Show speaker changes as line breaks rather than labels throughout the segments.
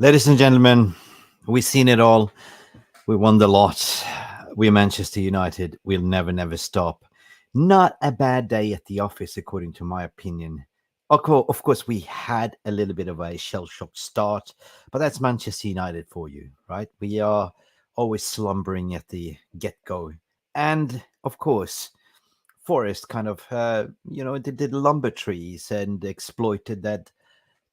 Ladies and gentlemen, we've seen it all. We won the lot. We're Manchester United. We'll never, never stop. Not a bad day at the office, according to my opinion. Of course, we had a little bit of a shell-shocked start, but that's Manchester United for you, right? We are always slumbering at the get-go. And, of course, Forrest kind of, did lumber trees and exploited that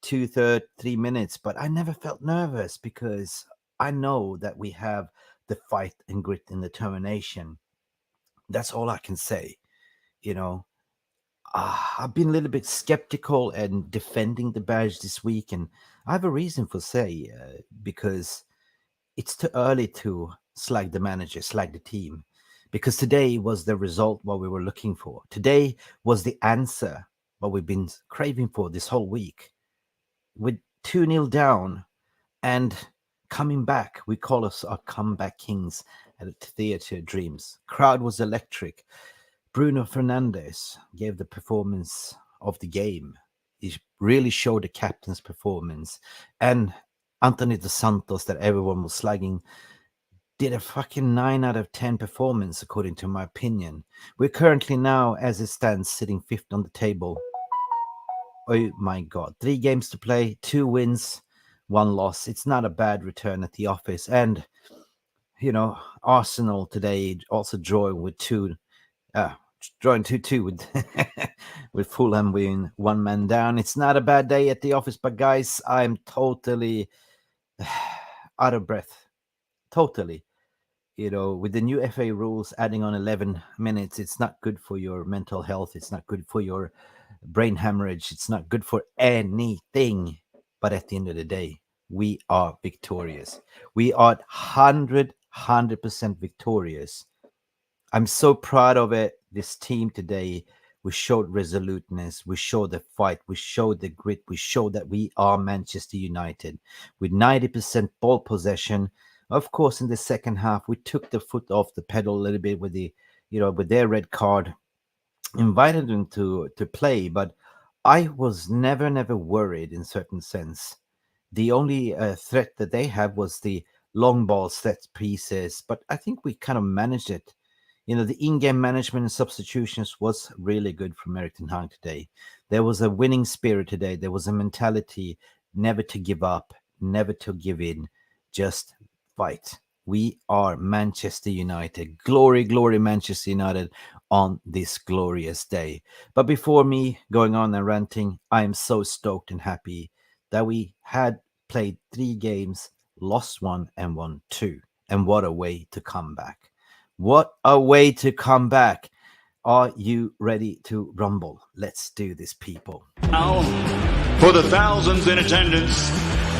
two-third, 3 minutes, but I never felt nervous because I know that we have the fight and grit and determination. That's all I can say. You know, I've been a little bit skeptical and defending the badge this week, and I have a reason for say because it's too early to slag the manager, slag the team, because today was the result what we were looking for. Today was the answer what we've been craving for this whole week. With 2-0 down and coming back, we call us our comeback kings at Theatre Dreams. Crowd was electric. Bruno Fernadez gave the performance of the game. He really showed the captain's performance. And Anthony Dos Santos, that everyone was slagging, did a fucking 9 out of 10 performance, according to my opinion. We're currently now, as it stands, sitting fifth on the table. Oh my God, 3 games to play, 2 wins, 1 loss. It's not a bad return at the office. And, Arsenal today also drawing with drawing 2-2 with, with Fulham being 1 man down. It's not a bad day at the office, but guys, I'm totally out of breath. Totally. With the new FA rules adding on 11 minutes, it's not good for your mental health. It's not good for your brain hemorrhage. It's not good for anything. But at the end of the day, we are victorious. We are 100% victorious. I'm so proud of it. This team today, we showed resoluteness. We showed the fight. We showed the grit. We showed that we are Manchester United. With 90% ball possession. Of course, in the second half, we took the foot off the pedal a little bit with with their red card. Invited them to play, but I was never worried in certain sense. The only threat that they had was the long ball set pieces, but I think we kind of managed it. The in-game management and substitutions was really good from Erik ten Hag today. There was a winning spirit today. There was a mentality never to give up, never to give in, just fight. We are Manchester United. Glory, glory, Manchester United on this glorious day. But before me going on and ranting, I am so stoked and happy that we had played 3 games, lost 1 and won 2. And what a way to come back. What a way to come back. Are you ready to rumble? Let's do this, people.
Now, for the thousands in attendance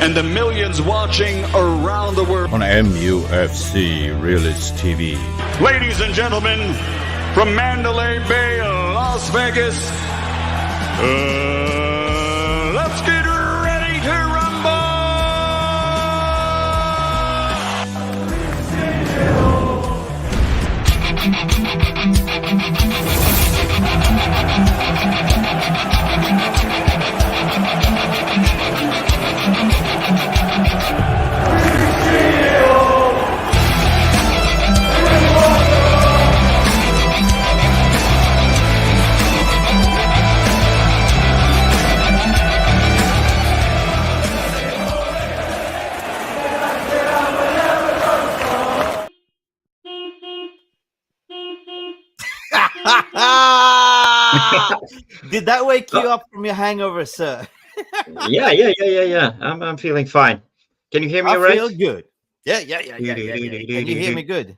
and the millions watching around the world
on Mufc Realist TV.
Ladies and gentlemen, from Mandalay Bay, Las Vegas, let's get ready to rumble!
Did that wake you up from your hangover, sir?
Yeah. I'm feeling fine. Can you hear me all right?
I feel good. Yeah. Can you hear me good?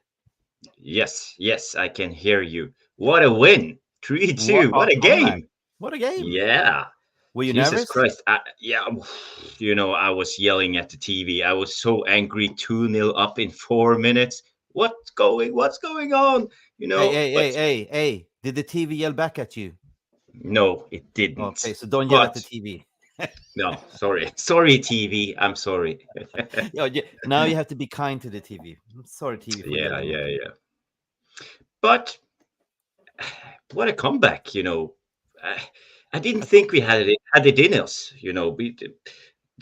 Yes, I can hear you. What a win. 3-2. What a game.
What a game.
Yeah.
Were you
Jesus
nervous?
Christ. I was yelling at the TV. I was so angry. 2-0 up in 4 minutes. What's going on?
Hey. Did the TV yell back at you?
No, it didn't.
Okay, so don't yell at the TV.
No, sorry. Sorry, TV. I'm sorry.
Now you have to be kind to the TV. I'm sorry, TV.
Yeah. But what a comeback, I didn't think we had it in us,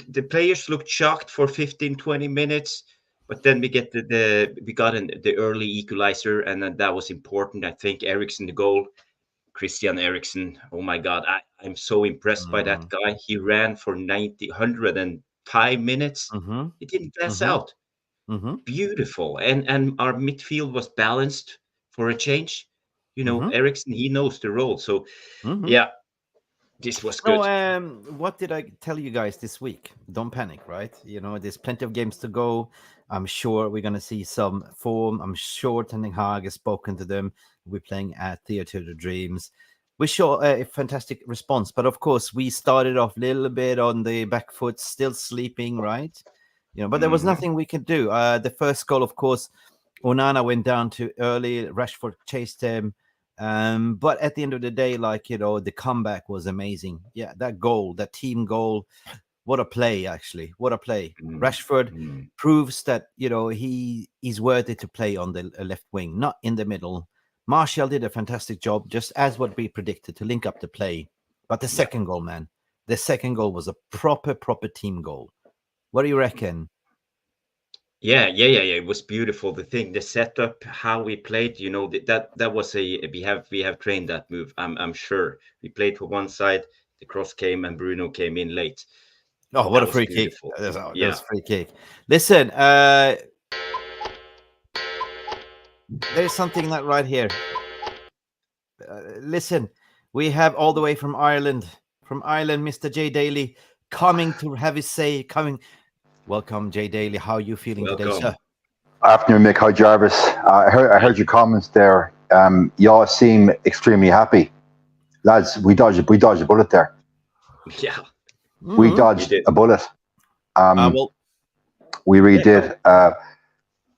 the players looked shocked for 15, 20 minutes, but then we get the early equalizer, and then that was important. I think Eriksen the goal, Christian Eriksen. Oh my God, I'm so impressed by that guy. He ran for 105 minutes.
Mm-hmm.
He didn't pass
Mm-hmm.
out.
Mm-hmm.
Beautiful, and our midfield was balanced for a change. You know,
Mm-hmm.
Eriksen, he knows the role. So
Mm-hmm.
yeah, this was
No,
good.
what did I tell you guys this week? Don't panic, right? You know, there's plenty of games to go. I'm sure we're going to see some form. I'm sure Ten Hag has spoken to them. We're playing at Theatre of the Dreams. We saw a fantastic response, but of course, we started off a little bit on the back foot, still sleeping, right? You know, but there was nothing we could do. The first goal, of course, Onana went down too early. Rashford chased him. But at the end of the day, like, you know, the comeback was amazing. Yeah, that goal, that team goal, what a play, actually. What a play. Rashford proves that, you know, he's worthy to play on the left wing, not in the middle. Martial did a fantastic job, just as what we predicted, to link up the play. But the second goal, man, the second goal was a proper team goal. What do you reckon?
Yeah. It was beautiful. The setup, how we played, you know, that was we have trained that move. I'm sure we played for one side, the cross came, and Bruno came in late.
Oh, what a free kick! That was free kick. Listen, there's something not right here. Listen, we have all the way from Ireland, Mr. J Daly, coming to have his say. Welcome, J Daly. How are you feeling today, sir?
Afternoon, Mick. Hi, Jarvis. I heard your comments there. Y'all seem extremely happy, lads. We dodged a bullet there.
Yeah,
we dodged a bullet. We really did.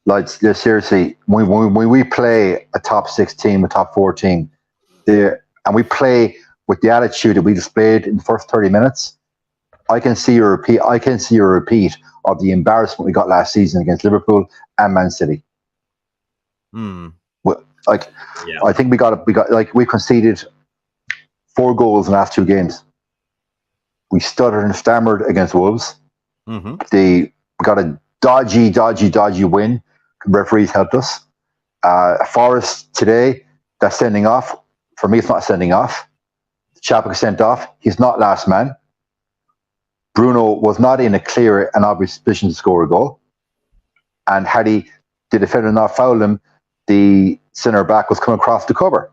Lads, seriously, when we play a top 6 team, a top 4 team, and we play with the attitude that we displayed in the first 30 minutes, I can see a repeat of the embarrassment we got last season against Liverpool and Man City. I think we conceded 4 goals in the last 2 games. We stuttered and stammered against Wolves. We got a dodgy win. Referees helped us. Forrest today, that's sending off. For me, it's not sending off. 𝒂𝒄 sent off. He's not last man. Bruno was not in a clear and obvious position to score a goal. And had the defender not fouled him, the centre back was coming across the cover.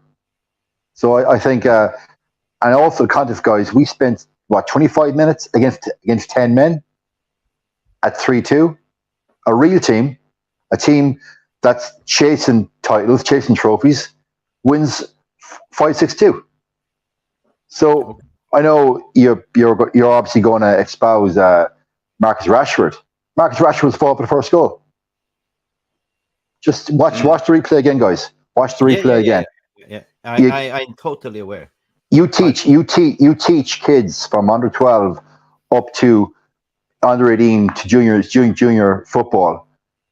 So I think, and also the context, guys, we spent, 25 minutes against 10 men at 3-2. A real team, a team that's chasing titles, chasing trophies, wins 5-6-2. So I know you're obviously going to espouse Marcus Rashford. Marcus Rashford's fault for the first goal. Just watch the replay again, guys. Watch the replay again.
Yeah. I'm totally aware.
You teach kids from under 12 up to under 18 to junior football.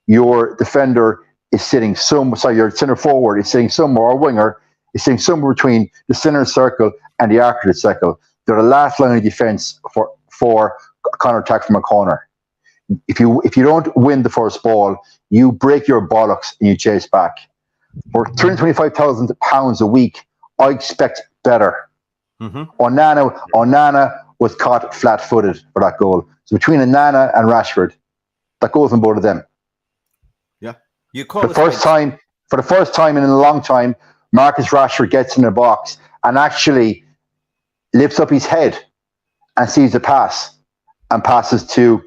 Your defender is sitting your center forward is sitting somewhere, or winger is sitting somewhere between the center circle and the arc of the circle. They're the last line of defense for counter-attack from a corner. If you don't win the first ball, you break your bollocks and you chase back. For £325,000 a week, I expect better. Onana was caught flat-footed for that goal. So between Onana and Rashford, that goes on both of them.
Yeah,
for the first time in a long time, Marcus Rashford gets in the box and actually lifts up his head and sees the pass and passes to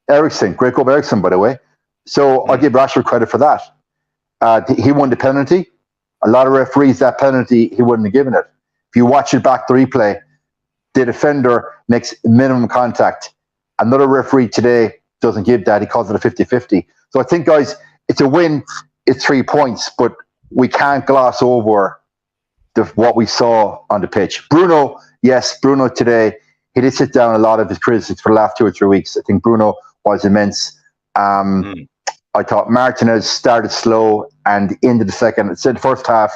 Eriksen. Great goal, Eriksen, by the way. So I give Rashford credit for that. He won the penalty. A lot of referees, that penalty, he wouldn't have given it. If you watch it back, the replay, the defender makes minimum contact. Another referee today doesn't give that. He calls it a 50-50. So I think, guys, it's a win. It's 3 points, but we can't gloss over what we saw on the pitch. Bruno today, he did sit down a lot of his criticisms for the last 2 or 3 weeks. I think Bruno was immense. I thought Martinez started slow and into the first half,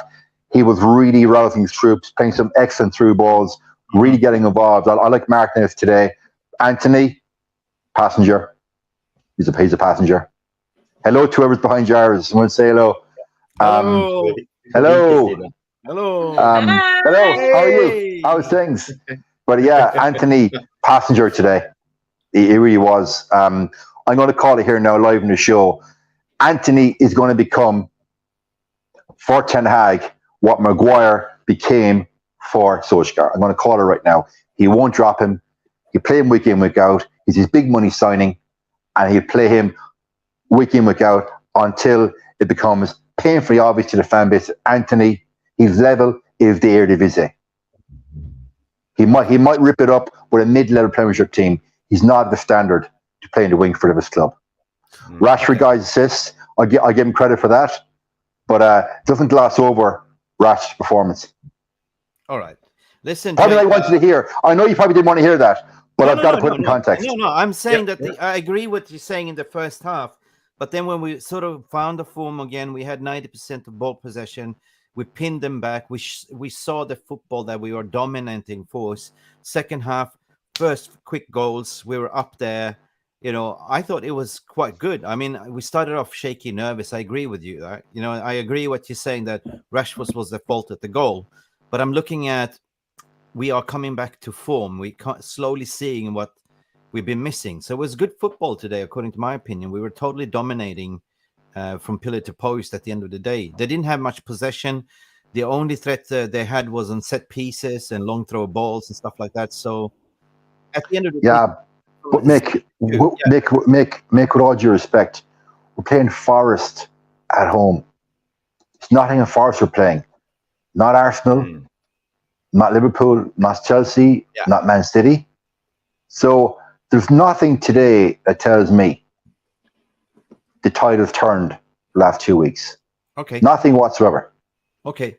he was really rousing his troops, playing some excellent through balls, really getting involved. I like Martinez today. Anthony, passenger. He's a passenger. Hello to whoever's behind Jarvis. Someone say hello.
Hello.
Hello.
Hello.
Hello. How are you? How's things? But yeah, Anthony, passenger today. He really was. I'm going to call it here now, live in the show. Anthony is going to become for Ten Hag what Maguire became for Solskjaer. I'm going to call it right now. He won't drop him. He'll play him week in, week out. He's his big money signing, and he'll play him week in, week out until it becomes painfully obvious to the fan base that Anthony, his level is the 𝒖𝒊𝒂𝒏𝒅𝒊𝒔𝒉. He might rip it up with a mid-level Premiership team. He's not the standard to play in the wing for his club. Rashford guy's assists, I give him credit for that, but doesn't gloss over Rash's performance.
All right. Listen,
probably I wanted to hear. I know you probably didn't want to hear that, but I've got to put it in context.
No, I'm saying that I agree with you saying in the first half, but then when we sort of found the form again, we had 90% of ball possession. We pinned them back. We saw the football that we were dominating force. Second half, first quick goals, we were up there. You know, I thought it was quite good. I mean, we started off shaky, nervous. I agree with you. Right? You know, I agree what you're saying that Rashford was the fault at the goal. But I'm looking at, we are coming back to form. We slowly seeing what we've been missing. So it was good football today, according to my opinion. We were totally dominating from pillar to post at the end of the day. They didn't have much possession. The only threat they had was on set pieces and long throw balls and stuff like that. So at the end of the day,
but Mick, with all due respect, we're playing Forrest at home. It's Nottingham Forest we're playing, not Arsenal, not Liverpool, not Chelsea, not Man City. So there's nothing today that tells me the tide has turned the last 2 weeks.
Okay.
Nothing whatsoever.
Okay.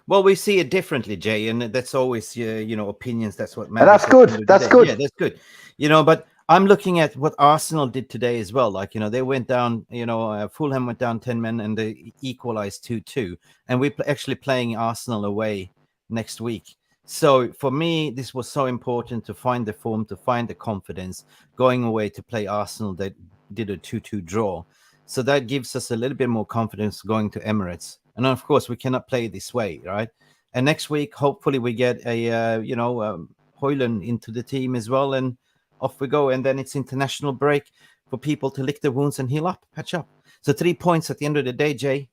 Well, we see it differently, Jay, and that's always, you know, opinions. That's what
And
matters.
that's good. That's good.
Yeah, that's good. You know, but I'm looking at what Arsenal did today as well. Like, you know, they went down, you know, Fulham went down 10 men and they equalized 2-2. And we're actually playing Arsenal away next week. So for me, this was so important to find the form, to find the confidence, going away to play Arsenal that did a 2-2 draw. So that gives us a little bit more confidence going to Emirates. And of course, we cannot play this way, right? And next week, hopefully we get a, you know, Højlund into the team as well. And off we go. And then it's international break for people to lick their wounds and heal up, patch up. So 3 points at the end of the day, Jay.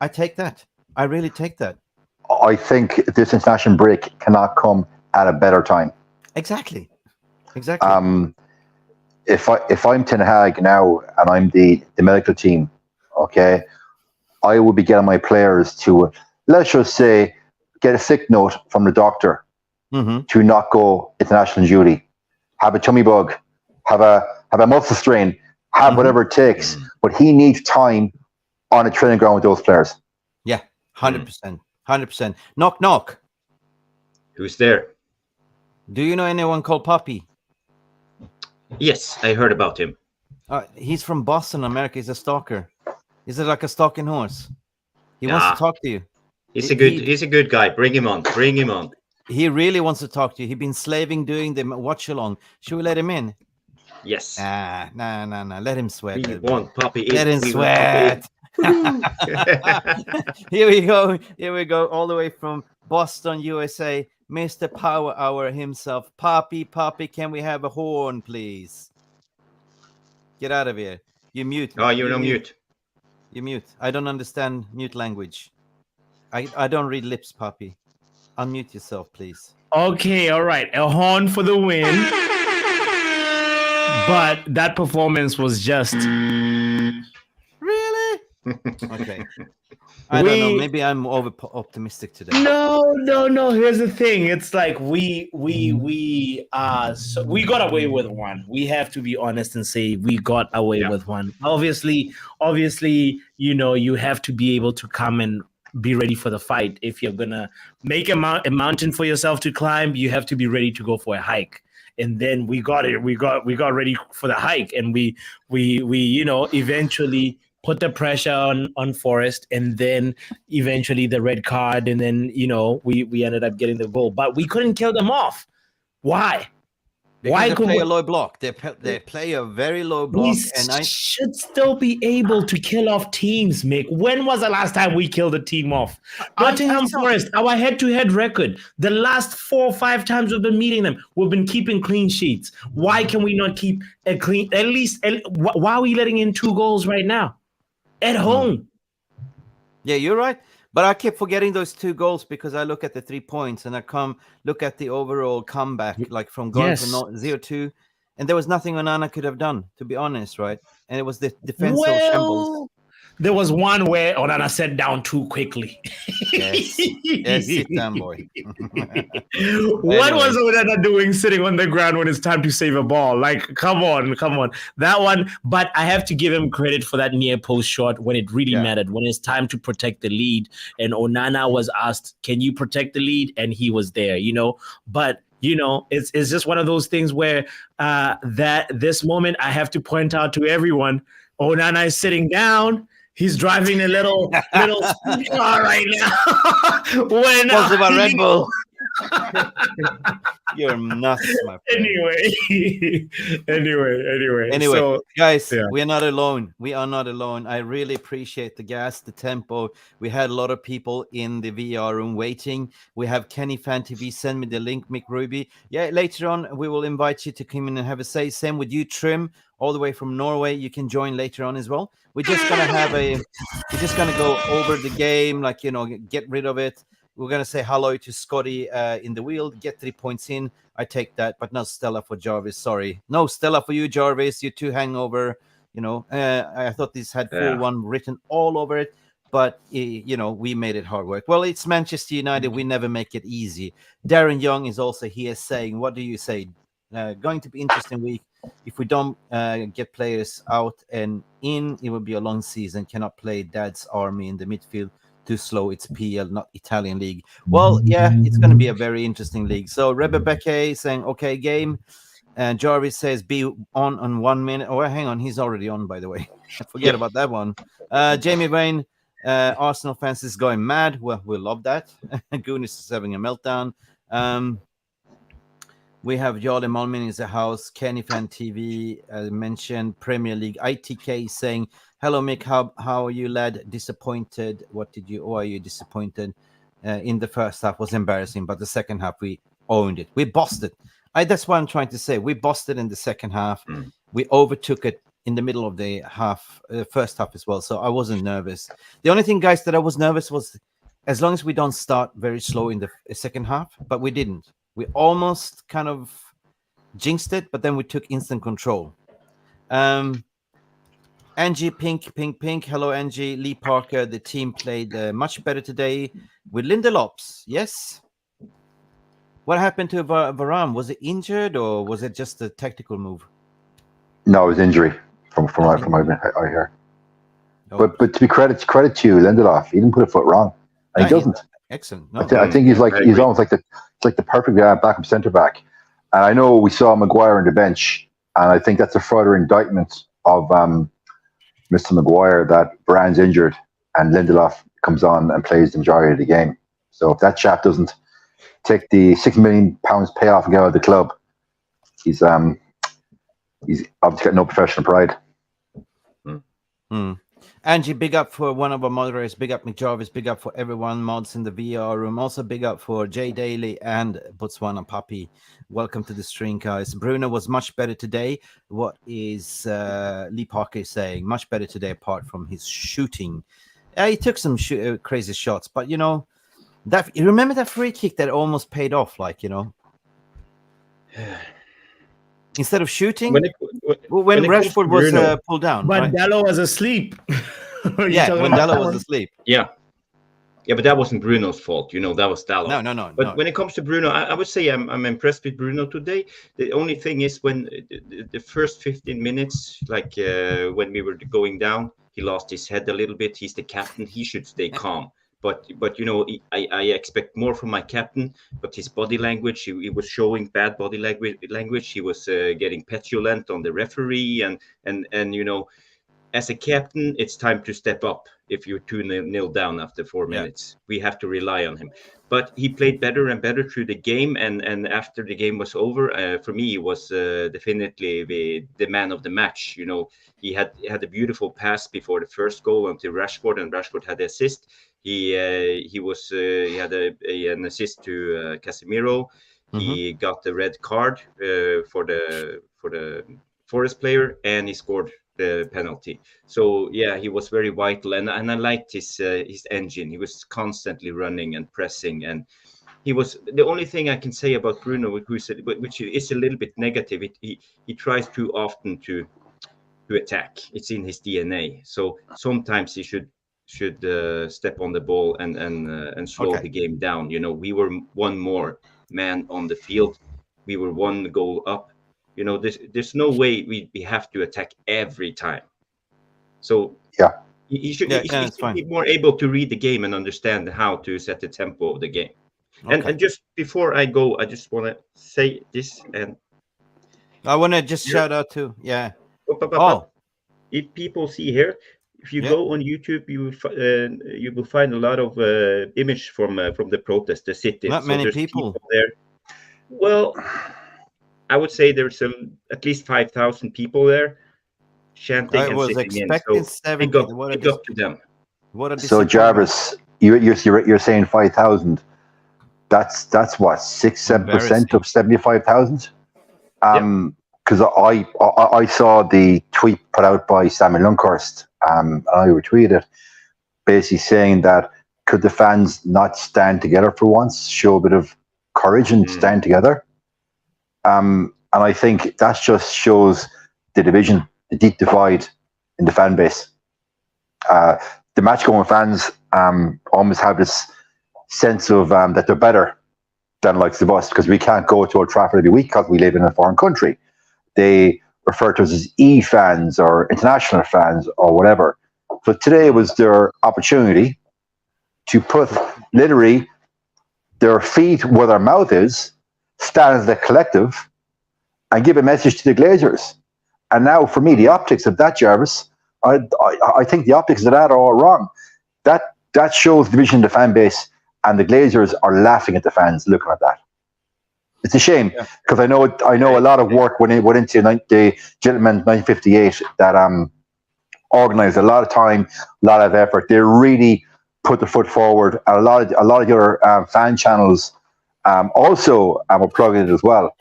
I take that. I really take that.
I think this international break cannot come at a better time.
Exactly.
If I'm Ten Hag now and I'm the medical team, okay, I would be getting my players to, let's just say, get a sick note from the doctor to not go international duty, have a tummy bug, have a muscle strain, have whatever it takes, but he needs time on a training ground with those players.
Yeah, 100%. 100%. Knock, knock.
Who's there?
Do you know anyone called Pappi?
Yes, I heard about him.
He's from Boston, America. He's a stalker. Is it like a stalking horse? He wants to talk to you.
He's a good guy. Bring him on. Bring him on.
He really wants to talk to you. He's been slaving doing the watch along. Should we let him in?
Yes.
Nah. Let him sweat.
We want Pappi.
Let him sweat. Here we go. All the way from Boston, USA. Mr. Power Hour himself. Pappi, can we have a horn, please? Get out of here. You mute.
Oh, you're on mute.
You mute. I don't understand mute language. I don't read lips, Pappi. Unmute yourself, please.
Okay, all right. A horn for the win. But that performance was just...
Really? Okay. I don't know. Maybe I'm over optimistic today.
No. Here's the thing. It's like we got away with one. We have to be honest and say we got away with one. Obviously, you know, you have to be able to come and be ready for the fight. If you're gonna make a mountain for yourself to climb, you have to be ready to go for a hike. And then we got it. We got ready for the hike, and we you know, eventually put the pressure on Forrest, and then eventually the red card, and then, you know, we ended up getting the goal, but we couldn't kill them off. Why?
Because they play a low block. They play a very low block,
and I should still be able to kill off teams, Mick. When was the last time we killed a team off? Nottinghamforrest, our head-to-head record. The last 4 or 5 times we've been meeting them, we've been keeping clean sheets. Why can we not keep a clean? At least, why are we letting in 2 goals right now at home?
Yeah, you're right. But I keep forgetting those 2 goals because I look at the 3 points and I look at the overall comeback, like from going from 0-2, and there was nothing Onana could have done, to be honest, right? And it was the defensive shambles.
There was one where Onana sat down too quickly.
Yes, sit down, boy.
What was Onana doing sitting on the ground when it's time to save a ball? Like, come on. That one, but I have to give him credit for that near post shot when it really mattered, when it's time to protect the lead. And Onana was asked, can you protect the lead? And he was there, But, it's just one of those things where this moment I have to point out to everyone, Onana is sitting down. He's driving a little car right now. When
about Red Bull. You're nuts, my friend.
Anyway.
So, guys, we are not alone. I really appreciate the gas, the tempo. We had a lot of people in the VR room waiting. We have Kenny Fan TV. Send me the link, Mick Ruby. Yeah, later on we will invite you to come in and have a say. Same with you, Trim, all the way from Norway. You can join later on as well. We're just gonna go over the game, like get rid of it. We're going to say hello to Scotty in the wheel, get 3 points in. I take that, but not Stella for Jarvis. Sorry. No Stella for you, Jarvis. You're too hangover. I thought this had 4-1 written all over it, but, we made it hard work. Well, it's Manchester United. We never make it easy. Darren Young is also here saying, what do you say? Going to be interesting week. If we don't get players out and in, it will be a long season. Cannot play Dad's army in the midfield. Too slow. It's PL, not Italian league. Well, yeah, it's going to be a very interesting league. So 𝒂𝒊𝒄𝒌 saying, okay, game. And Jarvis says, be on 1 minute. Oh, hang on. He's already on, by the way. Forget about that one. Jamie Wayne, Arsenal fans is going mad. Well, we love that. Goonis is having a meltdown. We have Jarle Malmin in the house. Kenny Fan TV mentioned Premier League. ITK saying, hello, Mick. How are you, lad? Disappointed? Are you disappointed? In the first half was embarrassing, but the second half we owned it. We bossed it. That's what I'm trying to say. We bossed it in the second half. We overtook it in the middle of the first half as well. So I wasn't nervous. The only thing, guys, that I was nervous was as long as we don't start very slow in the second half, but we didn't. We almost kind of jinxed it, but then we took instant control. Angie Pink. Hello, Angie. Lee Parker. The team played much better today with Lindelofs. Yes. What happened to Varane? Was it injured or was it just a tactical move?
No, it was injury from what I hear. Oh. But to be credit to you, Lindelof, he didn't put a foot wrong. And he doesn't.
Excellent. No,
I think he's almost like the perfect backup centre back. And I know we saw Maguire on the bench, and I think that's a further indictment of Mr. Maguire that Varane's injured and Lindelof comes on and plays the majority of the game. So if that chap doesn't take the £6 million payoff and get out of the club, he's obviously got no professional pride.
Angie, big up for one of our moderators. Big up Mick Jarvis. Big up for everyone mods in the VR room. Also big up for Jay Daly and Botswana Papi. Welcome to the stream, guys. Bruno was much better today. What is Lee Parker saying? Much better today apart from his shooting. He took some crazy shots, but that you remember that free kick that almost paid off, instead of shooting when Rashford was pulled down.
But
right?
Dallo was asleep.
When Dallo was asleep.
Yeah, but that wasn't Bruno's fault. That was Dallo.
No.
But when it comes to Bruno, I would say I'm impressed with Bruno today. The only thing is when the first 15 minutes, when we were going down, he lost his head a little bit. He's the captain. He should stay calm. But I expect more from my captain. But his body language, he was showing bad body language. He was getting petulant on the referee, and as a captain, it's time to step up. If you're 2-0 down after 4 minutes, we have to rely on him. But he played better and better through the game, and after the game was over, for me, he was definitely the man of the match. You know, he had a beautiful pass before the first goal onto Rashford, and Rashford had the assist. He had an assist to Casemiro. He got the red card for the Forrest player, and he scored the penalty. So yeah, he was very vital, and I liked his engine. He was constantly running and pressing, and he was the only thing I can say about Bruno, which is a little bit negative. He tries too often to attack. It's in his DNA. So sometimes he should step on the ball and slow the game down. You know, we were one more man on the field. We were one goal up. You know, there's no way we have to attack every time. So he should be more able to read the game and understand how to set the tempo of the game. And just before I go, I just want to say this, and
I want to just shout out to
if people see here, if you go on YouTube, you will find a lot of image from the protest, the city.
Not many people
there. Well, I would say there's at least 5,000 people there chanting and sitting in. So
70.
Big up to them.
So Jarvis, you're saying 5,000. That's what, 6-7% of 75,000. Because I saw the tweet put out by Samuel Lunkhurst, and I retweeted it, basically saying that could the fans not stand together for once, show a bit of courage and stand together. And I think that just shows the division, the deep divide in the fan base. The match-going fans almost have this sense of that they're better than likes of us because we can't go to Old Trafford every week because we live in a foreign country. They refer to us as E-fans or international fans or whatever. So today was their opportunity to put literally their feet where their mouth is, stand as the collective, and give a message to the Glazers. And now, for me, the optics of that, Jarvis, I think the optics of that are all wrong. That shows division in the fan base, and the Glazers are laughing at the fans looking at that. It's a shame because I know a lot of work went into the gentlemen 1958 that organised a lot of time, a lot of effort. They really put their foot forward. And a lot of the other fan channels also were plugging it as well.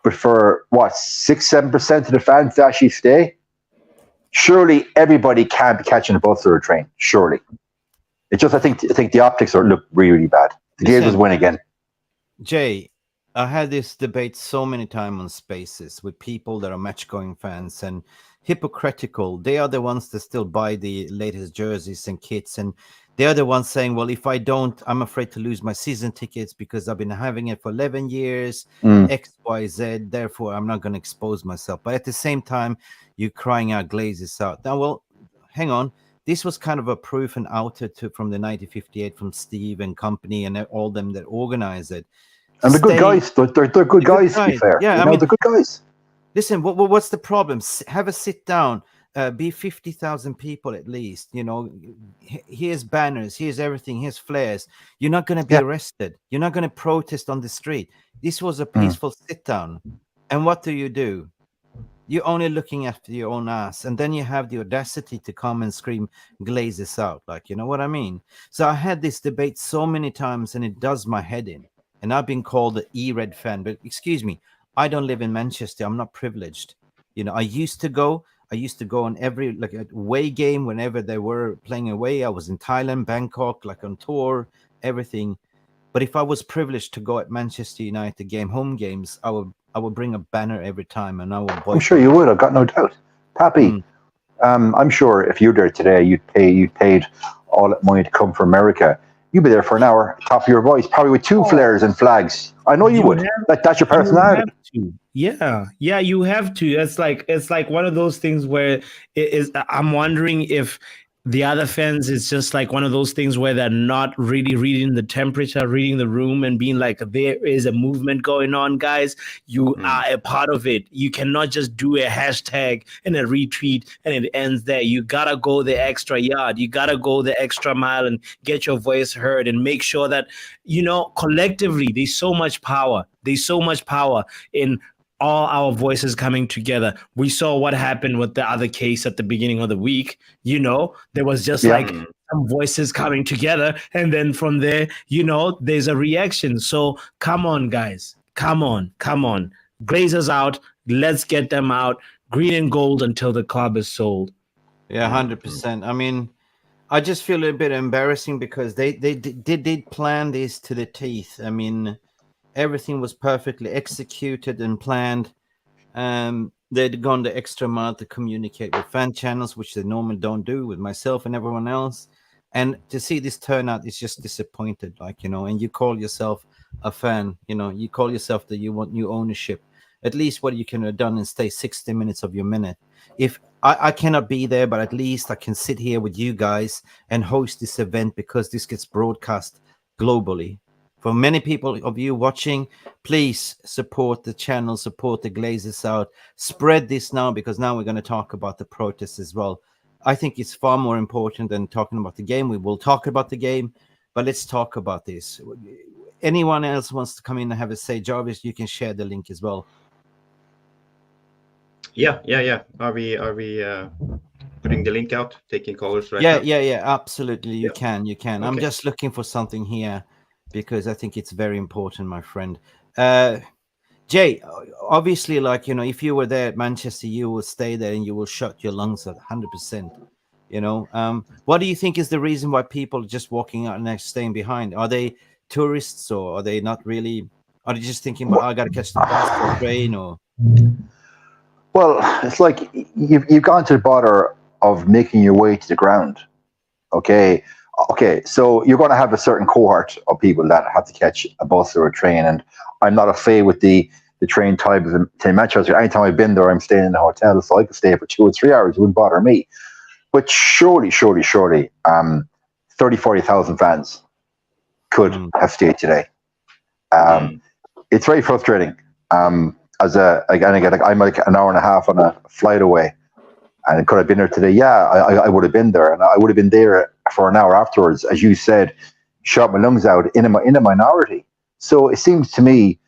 But for what 6-7% of the fans to actually stay, surely everybody can't be catching a bus or a train. Surely, it's just I think the optics look really, really bad. The Glazers win again.
Jay, I had this debate so many times on Spaces with people that are match-going fans and hypocritical. They are the ones that still buy the latest jerseys and kits, and they are the ones saying, well, if I don't, I'm afraid to lose my season tickets because I've been having it for 11 years, X, Y, Z, therefore I'm not going to expose myself. But at the same time, you're crying out Glazers out. Now, well, hang on. This was kind of a proof and outer from the 1958 from Steve and company and all them that organized it.
And they're good guys. They're good guys, to be fair.
Yeah, I mean,
they're good guys.
Listen, what's the problem? Have a sit down. Be 50,000 people at least. You know, here's banners, here's everything, here's flares. You're not going to be arrested. You're not going to protest on the street. This was a peaceful sit down. And what do? You're only looking after your own ass. And then you have the audacity to come and scream Glazers out. Like, you know what I mean? So I had this debate so many times and it does my head in. And I've been called an E-Red fan. But excuse me, I don't live in Manchester. I'm not privileged. You know, I used to go on every away game whenever they were playing away. I was in Thailand, Bangkok, on tour, everything. But if I was privileged to go at Manchester United home games, I would bring a banner every time, and I would.
I'm sure you would. I've got no doubt, Pappi. I'm sure if you're there today, you'd paid all that money to come from America. You'd be there for an hour, top of your voice, probably with 2 flares and flags. I know you would. That's your personality.
Yeah, you have to. It's like one of those things where I'm wondering if the other fans, it's just like one of those things where they're not really reading the temperature, reading the room, and being like, there is a movement going on, guys. You are a part of it. You cannot just do a hashtag and a retweet and it ends there. You gotta go the extra yard. You gotta go the extra mile and get your voice heard and make sure that, you know, collectively, there's so much power. There's so much power in all our voices coming together. We saw what happened with the other case at the beginning of the week. You know, there was just like some voices coming together. And then from there, you know, there's a reaction. So come on, guys. Come on. Glazers out. Let's get them out. Green and gold until the club is sold.
Yeah, 100%. I mean, I just feel a bit embarrassing because they did plan this to the teeth. I mean, everything was perfectly executed and planned. They'd gone the extra mile to communicate with fan channels, which they normally don't do, with myself and everyone else. And to see this turnout is just disappointed, like, you know, and you call yourself a fan, you know, you call yourself that you want new ownership. At least what you can have done and stay 60 minutes of your minute. If I cannot be there, but at least I can sit here with you guys and host this event because this gets broadcast globally. For many people of you watching, please support the channel, support the Glazers out. Spread this now, because now we're going to talk about the protests as well. I think it's far more important than talking about the game. We will talk about the game, but let's talk about this. Anyone else wants to come in and have a say? Jarvis, you can share the link as well.
Yeah. Are we putting the link out, taking callers right now?
Yeah, absolutely. You can. Okay. I'm just looking for something here, because I think it's very important, my friend. Jay, obviously, like, you know, if you were there at Manchester, you will stay there and you will shut your lungs at 100%. You know, what do you think is the reason why people are just walking out and staying behind? Are they tourists, or are they not really? Are they just thinking, well, I got to catch the bus or train? Or
well, it's like you've gone to the bother of making your way to the ground. Okay, so you're going to have a certain cohort of people that have to catch a bus or a train, and I'm not a fan with the train time to Manchester. Anytime I've been there, I'm staying in a hotel, so I could stay for 2 or 3 hours. It wouldn't bother me. But surely, 30,000-40,000 fans could have stayed today. It's very frustrating. I'm like an hour and a half on a flight away, and could I have been there today? Yeah, I would have been there, and I would have been there for an hour afterwards, as you said, shot my lungs out in a minority. So it seems to me,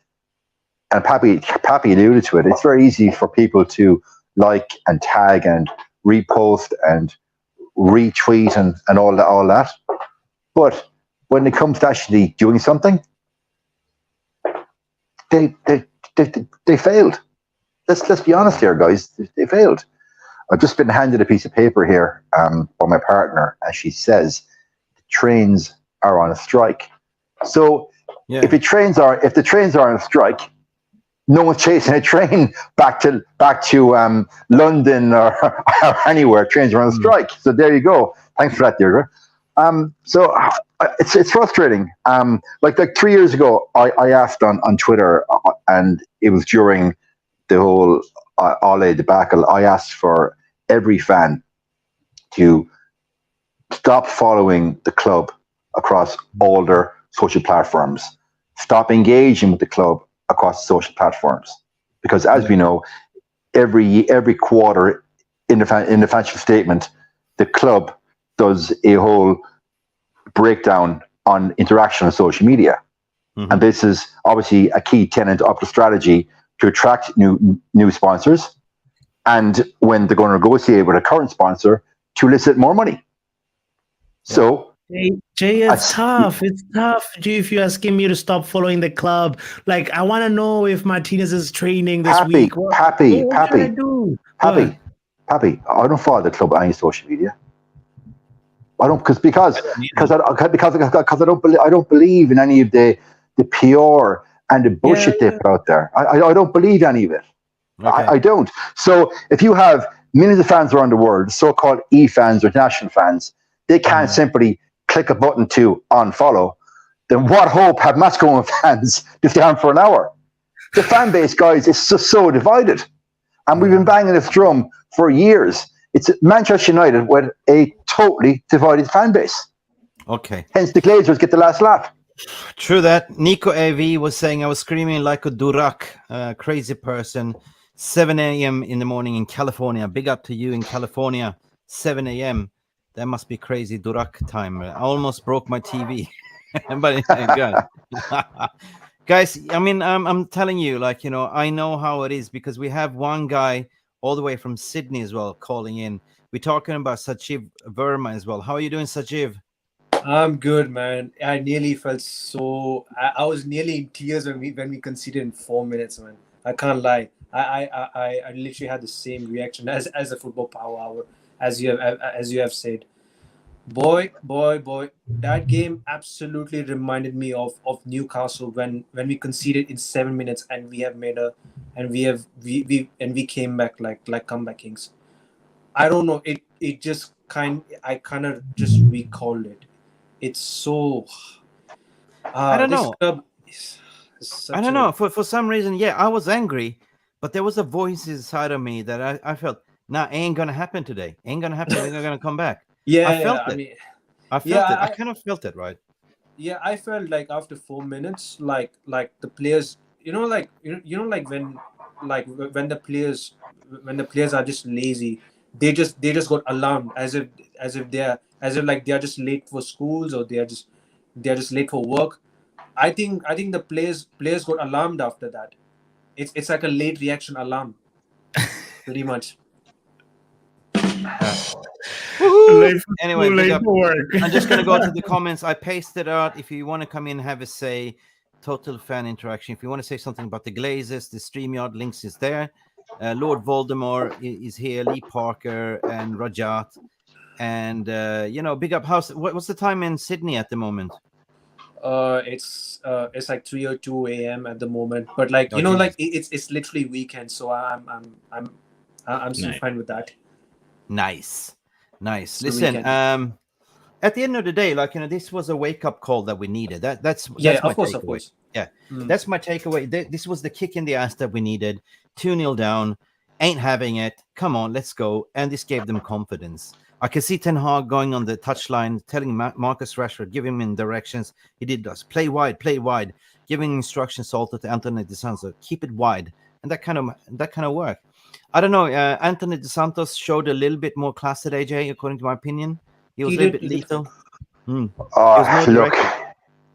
and Pappi alluded to it, it's very easy for people to like and tag and repost and retweet and all that. But when it comes to actually doing something, they failed. Let's be honest here, guys. They failed. I've just been handed a piece of paper here by my partner, and she says the trains are on a strike. So if the trains are on a strike, no one's chasing a train back to London or anywhere. Trains are on a strike. So there you go. Thanks for that, Deirdre. So it's frustrating. Like 3 years ago, I asked on Twitter, and it was during the whole Ole debacle. I asked for every fan to stop following the club across all their social platforms, stop engaging with the club across social platforms, because as we know, every quarter in the financial statement, the club does a whole breakdown on interaction on social media. And this is obviously a key tenet of the strategy to attract new sponsors, and when they're going to negotiate with a current sponsor, to elicit more money. So
Jay, it's tough. It's tough, Jay, if you're asking me to stop following the club. Like, I want to know if Martinez is training this week.
Pappi, I don't follow the club on any social media. I don't because I don't believe in any of the PR and the bullshit they put out there. I don't believe any of it. Okay. I don't. So if you have millions of fans around the world, so-called E-fans or national fans, they can't simply click a button to unfollow. Then what hope have match-going fans if they're on for an hour? The fan base, guys, is so divided. And we've been banging this drum for years. It's Manchester United with a totally divided fan base.
Okay.
Hence the Glazers get the last laugh.
True that. Nico AV was saying I was screaming like a durak, crazy person. 7 a.m. in the morning in California. Big up to you in California. 7 a.m. That must be crazy durak time. I almost broke my TV. But guys, I mean, I'm telling you, like, you know, I know how it is because we have one guy all the way from Sydney as well calling in. We're talking about Sajiv Verma as well. How are you doing, Sajiv?
I'm good, man. I nearly felt so. I was nearly in tears when we conceded in 4 minutes, man. I can't lie. I literally had the same reaction as a football power hour, as you have said. Boy, that game absolutely reminded me of Newcastle when we conceded in 7 minutes and we have made we came back like comeback kings. I don't know. It just I kind of just recalled it. It's so.
I don't know. I don't know. For some reason, yeah, I was angry, but there was a voice inside of me that I felt, nah, ain't gonna happen today. Ain't gonna happen. We're gonna come back.
Yeah,
I felt it.
I mean,
I felt it. I kind of felt it, right?
Yeah, I felt like after 4 minutes, like the players, like when the players are just lazy, they just got alarmed as if they're just late for schools or they're just late for work. I think the players got alarmed after that. It's like a late reaction alarm, pretty much.
Anyway, I'm just going to go to the comments. I pasted out. If you want to come in and have a say, total fan interaction. If you want to say something about the Glazers, the StreamYard links is there. Lord Voldemort is here, Lee Parker and Rajat. And, big up house. What's the time in Sydney at the moment?
It's like 3:02 a.m. at the moment. But it's literally weekend. So I'm still fine with that.
Nice. Listen, at the end of the day, this was a wake-up call that we needed. That's my takeaway. Of course. Yeah, that's my takeaway. This was the kick in the ass that we needed. 2-0 down, ain't having it. Come on, let's go. And this gave them confidence. I can see Ten Hag going on the touchline, telling Marcus Rashford, giving him directions. He did this. Play wide, giving instructions also to Anthony De Santos. Keep it wide. And that kind of work. I don't know. Anthony De Santos showed a little bit more class today, Jay, according to my opinion. He was a little bit lethal.
Look,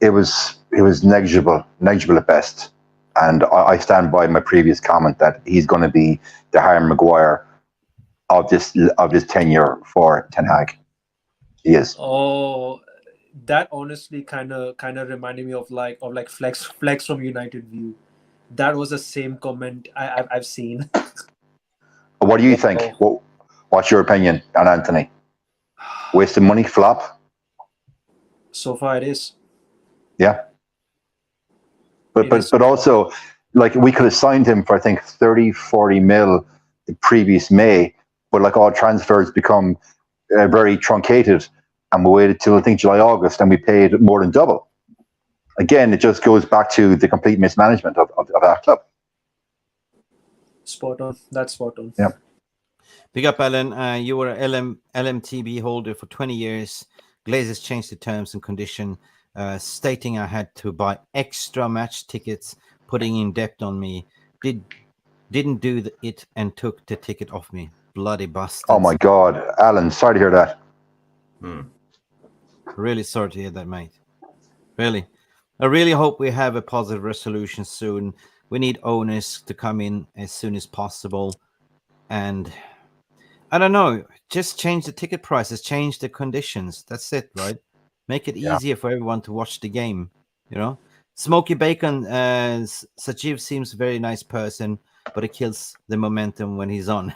it was negligible at best. And I stand by my previous comment that he's going to be the Harry Maguire of this tenure for Ten Hag. He is.
Oh, that honestly kind of reminded me of Flex from United View. That was the same comment I've seen.
What do you think? What's your opinion on Anthony? Wasting money, flop?
So far it is.
Yeah. But also, we could have signed him for, I think, 30-40 mil the previous May, but all transfers become very truncated, and we waited till, I think, July, August, and we paid more than double. Again, it just goes back to the complete mismanagement of that club.
Spot on. That's spot on.
Yeah.
Big up, Alan. You were an LMTB holder for 20 years. Glazers changed the terms and condition, stating I had to buy extra match tickets, putting in debt on me. Didn't do it and took the ticket off me. Bloody bastards.
Oh my God, Alan, sorry to hear that.
Really sorry to hear that, mate. Really. I really hope we have a positive resolution soon. We need owners to come in as soon as possible. And I don't know, just change the ticket prices, change the conditions. That's it, right? Make it easier for everyone to watch the game, Smoky Bacon, Sajiv seems a very nice person, but it kills the momentum when he's on.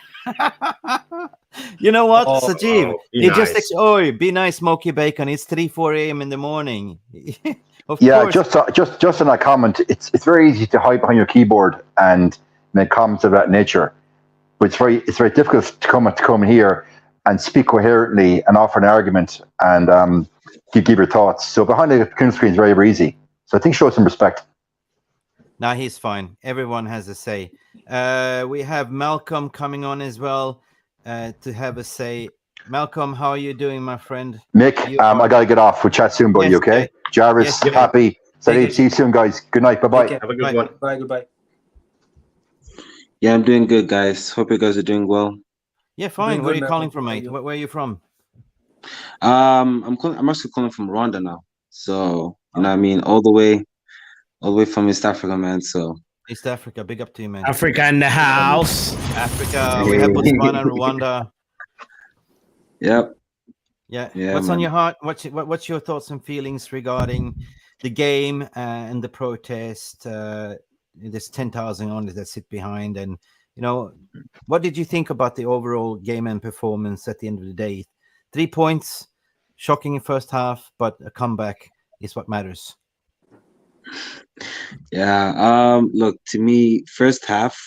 You know what, Sajiv? Be nice, Smoky Bacon. It's 3-4 a.m. in the morning. Of course.
Just on that comment, it's very easy to hide behind your keyboard and make comments of that nature. But it's very difficult to come here and speak coherently and offer an argument and give your thoughts. So behind the computer screen is very, very easy. So I think show some respect.
Nah, he's fine. Everyone has a say. We have Malcolm coming on as well to have a say. Malcolm, how are you doing, my friend?
Mick, I gotta get off. We'll chat soon, buddy.
Yes,
Okay.
yeah.
Jarvis,
Yes,
Pappi.
Take
See you soon, guys. Good night. Bye bye.
care.
Have a good
Right.
one.
Bye. Goodbye.
Yeah, I'm doing good, guys. Hope you guys are doing well.
Yeah, fine.
Doing
Where are
good,
you calling
Malcolm.
from,
How are
mate?
you?
Where are you from?
I'm actually calling from Rwanda now. So, you know what I mean, all the way from East Africa, man. So
East Africa. Big up to you, man.
Africa in the house.
Africa. We have Botswana and Rwanda.
Yep.
Yeah.
Yeah,
What's on
man.
your heart? What's your thoughts and feelings regarding the game and the protest? There's 10,000 only that sit behind, and what did you think about the overall game and performance at the end of the day? 3 points, shocking in first half, but a comeback is what matters.
Yeah. Look, to me, first half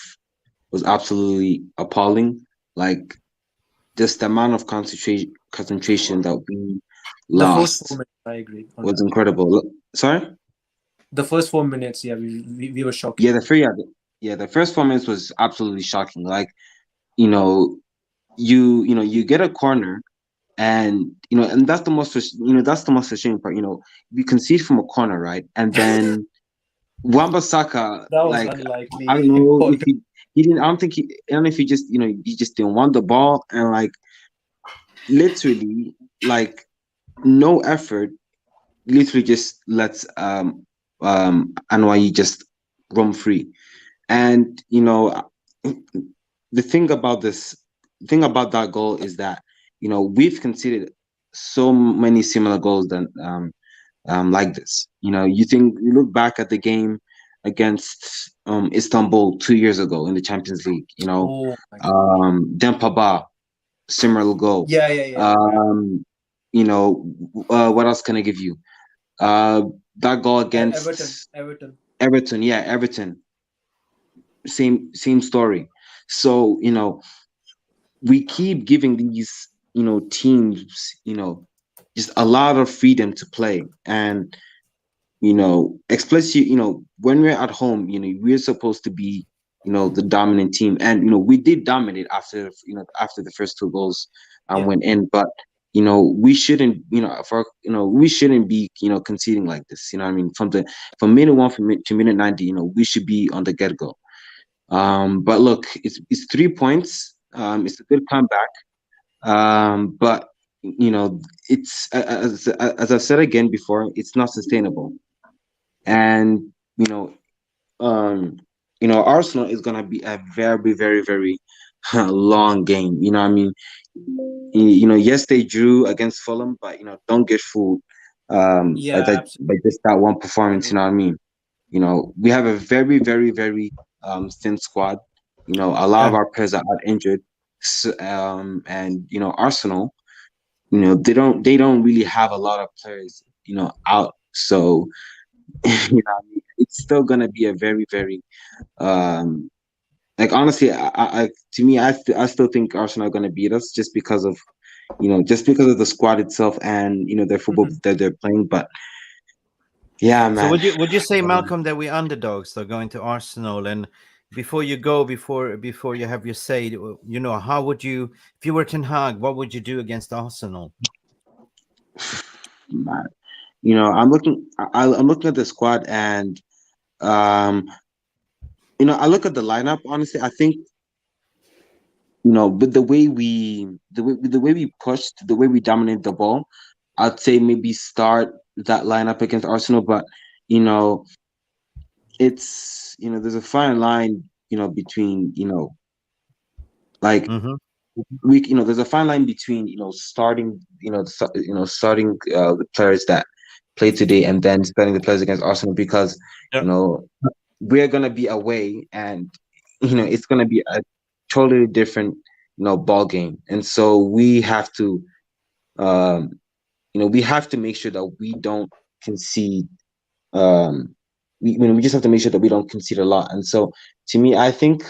was absolutely appalling. Like, just the amount of concentration that we
The first
lost
4 minutes, I agree. On
was
that.
incredible. Sorry?
The first 4 minutes, yeah, we were shocked.
Yeah, the first 4 minutes was absolutely shocking. Like, you get a corner, and and that's the most frustrating part. You concede from a corner, right? And then Wan-Bissaka,
That was
like,
unlikely.
I don't know if he didn't. I don't know if he just he just didn't want the ball, and like literally like no effort, literally just lets 𝒖𝒊𝒄𝒌 just roam free. And the thing about that goal is that we've conceded so many similar goals than like this. You look back at the game against Istanbul 2 years ago in the Champions League.
Oh my God.
Dembaba, similar goal.
Yeah.
What else can I give you? That goal against
Everton.
Yeah, Everton. Same story. So we keep giving these teams just a lot of freedom to play, and especially when we're at home, we're supposed to be the dominant team, and we did dominate after the first two goals went in, but we shouldn't we shouldn't be conceding like this. I mean, from minute 1 to minute 90, we should be on the get-go. But look, it's 3 points. It's a good comeback. But it's as I've said again before, it's not sustainable. And Arsenal is gonna be a very, very, very long game. What I mean? Yes, they drew against Fulham, but don't get fooled
Yeah,
by just that one performance. You know what I mean? We have a very, very, very thin squad. A lot of our players are out injured. So, and Arsenal, they don't really have a lot of players, out. So it's still gonna be a very, very like, honestly, to me, I still think Arsenal are gonna beat us just because of the squad itself and their football that they're playing. But yeah, man.
So would you say, Malcolm, that we're underdogs though going to Arsenal? And before you go, before you have your say, how would you, if you were Ten Hag, what would you do against Arsenal?
Man, I'm looking at the squad, and I look at the lineup. Honestly, I think with the way we pushed, the way we dominated the ball, I'd say maybe start that lineup against Arsenal. But it's there's a fine line between like there's a fine line between starting starting the players that play today and then starting the players against Arsenal, because we're gonna be away, and it's gonna be a totally different ball game, and so we have to we have to make sure that we don't concede. We just have to make sure that we don't concede a lot. And so, to me, I think